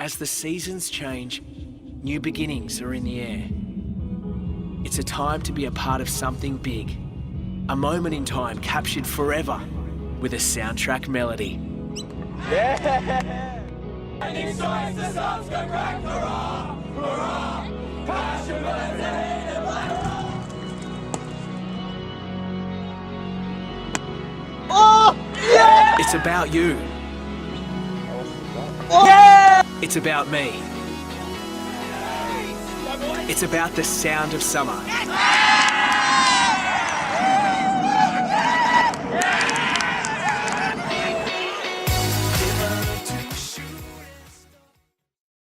As the seasons change, new beginnings are in the air. It's a time to be a part of something big. A moment in time captured forever with a soundtrack melody. Yeah! And he strikes the subs go crack, hurrah! Hurrah! Passion burns ahead and black hurrah! Oh! Yeah! It's about you. Yeah! It's about me. It's about the sound of summer.